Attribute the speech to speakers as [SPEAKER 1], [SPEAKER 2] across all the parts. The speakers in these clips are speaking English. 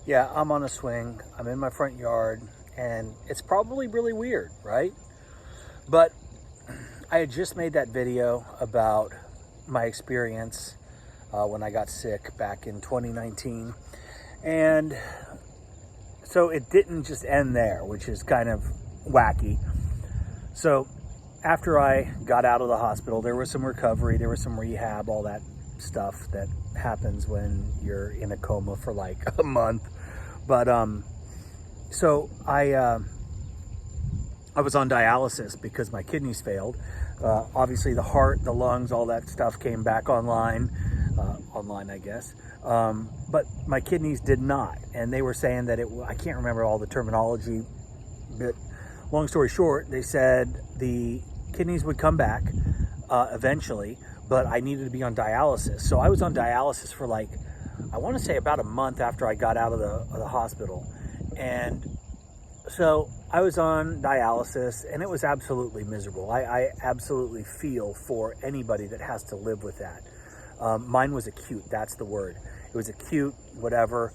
[SPEAKER 1] Yeah, I'm on a swing. I'm in my front yard, and it's probably really weird, right? But I had just made that video about my experience when I got sick back in 2019. And so it didn't just end there, which is kind of wacky. So after I got out of the hospital, there was some recovery, there was some rehab, all that stuff that happens when you're in a coma for like a month. But so I was on dialysis because my kidneys failed. Obviously, the heart, the lungs, all that stuff came back online, I guess. But my kidneys did not, and they were saying that I can't remember all the terminology, but long story short, they said the kidneys would come back eventually, but I needed to be on dialysis. So I was on dialysis for like, I want to say about a month after I got out of the hospital. And so I was on dialysis, and it was absolutely miserable. I absolutely feel for anybody that has to live with that. Mine was acute, that's the word. It was acute, whatever.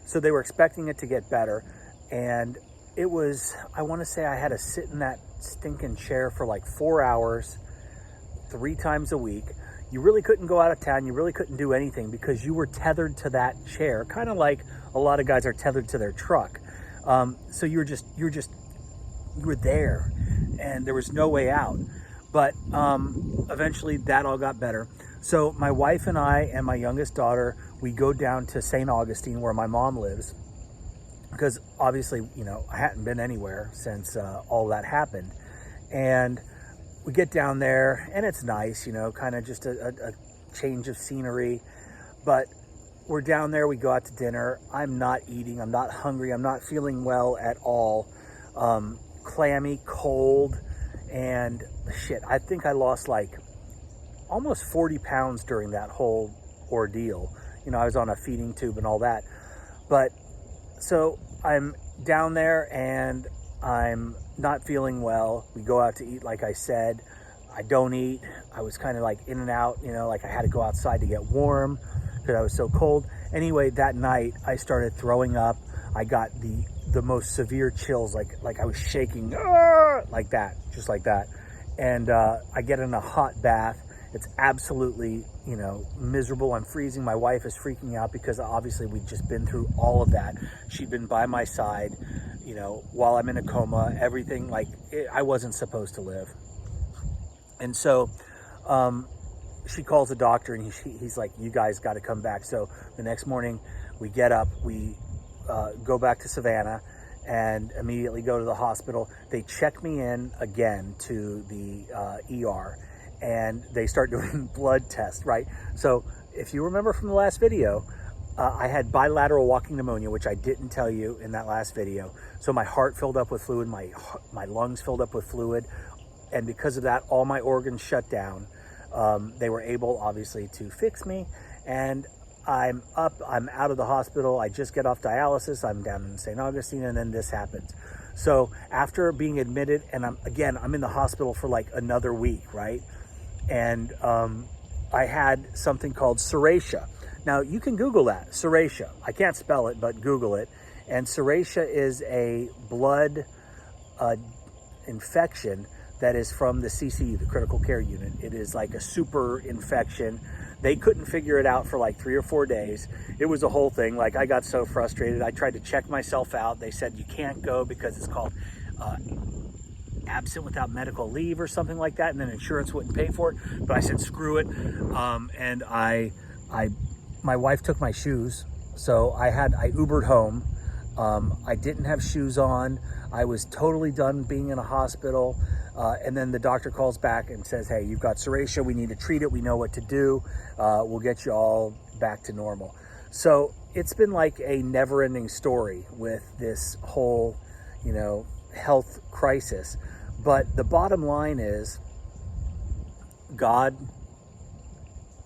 [SPEAKER 1] So they were expecting it to get better. And it was, I want to say I had to sit in that stinking chair for like 4 hours, 3 times a week. You really couldn't go out of town. You really couldn't do anything because you were tethered to that chair, kind of like a lot of guys are tethered to their truck. So you were there, and there was no way out. But eventually that all got better. So my wife and I and my youngest daughter, we go down to St. Augustine where my mom lives, because obviously, you know, I hadn't been anywhere since all that happened. And we get down there, and it's nice, you know, kind of just a change of scenery. But we're down there, we go out to dinner. I'm not eating, I'm not hungry, I'm not feeling well at all. Clammy, cold, and shit, I think I lost like almost 40 pounds during that whole ordeal. You know, I was on a feeding tube and all that. But so I'm down there and I'm not feeling well. We go out to eat, like I said. I don't eat. I was kind of like in and out, you know, like I had to go outside to get warm because I was so cold. Anyway, that night I started throwing up. I got the most severe chills, like I was shaking, like that, just like that. And I get in a hot bath. It's absolutely, you know, miserable. I'm freezing. My wife is freaking out because obviously we'd just been through all of that. She'd been by my side, you know, while I'm in a coma, everything, like I wasn't supposed to live. And so she calls the doctor, and he's like, you guys got to come back. So the next morning we get up, we go back to Savannah and immediately go to the hospital. They check me in again to the ER, and they start doing blood tests, right? So if you remember from the last video, I had bilateral walking pneumonia, which I didn't tell you in that last video. So my heart filled up with fluid, my lungs filled up with fluid, and because of that, all my organs shut down. They were able, obviously, to fix me, and I'm out of the hospital. I just get off dialysis. I'm down in St. Augustine, and then this happens. So after being admitted, and I'm in the hospital for like another week, right? And I had something called serratia. Now you can Google that, serratia. I can't spell it, but Google it. And serratia is a blood infection that is from the CCU, the critical care unit. It is like a super infection. They couldn't figure it out for like 3 or 4 days. It was a whole thing. Like, I got so frustrated. I tried to check myself out. They said you can't go because it's called absent without medical leave or something like that, and then insurance wouldn't pay for it. But I said screw it, and my wife took my shoes, so I Ubered home. I didn't have shoes on. I was totally done being in a hospital, and then the doctor calls back and says, hey, you've got serratia, we need to treat it, we know what to do, we'll get you all back to normal. So it's been like a never-ending story with this whole, you know, health crisis. But the bottom line is, God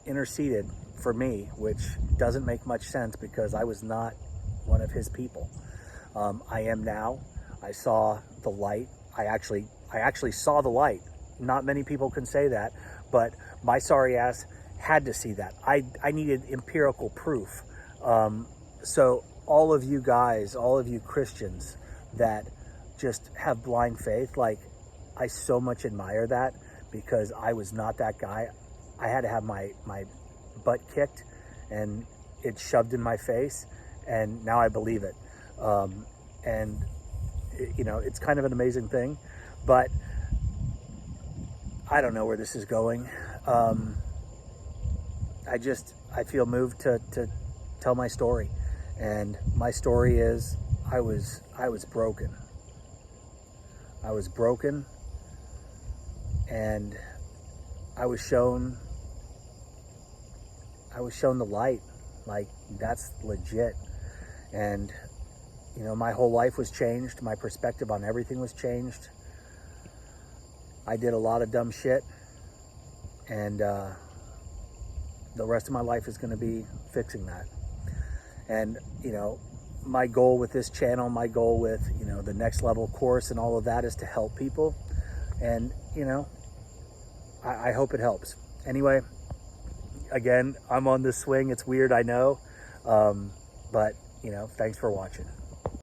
[SPEAKER 1] interceded for me, which doesn't make much sense because I was not one of his people. I am now. I saw the light. I actually saw the light. Not many people can say that, but my sorry ass had to see that. I needed empirical proof. So all of you guys, all of you Christians that just have blind faith, like, I so much admire that, because I was not that guy. I had to have my butt kicked and it shoved in my face, and now I believe it. And you know, it's kind of an amazing thing, but I don't know where this is going. I feel moved to tell my story, and my story is I was broken. I was broken, and I was shown the light. Like, that's legit. And you know, my whole life was changed. My perspective on everything was changed. I did a lot of dumb shit, and the rest of my life is going to be fixing that. And you know, my goal with this channel, my goal with, you know, the Next Level course and all of that is to help people. And you know, I hope it helps. Anyway, again, I'm on this swing. It's weird, I know, but you know, thanks for watching.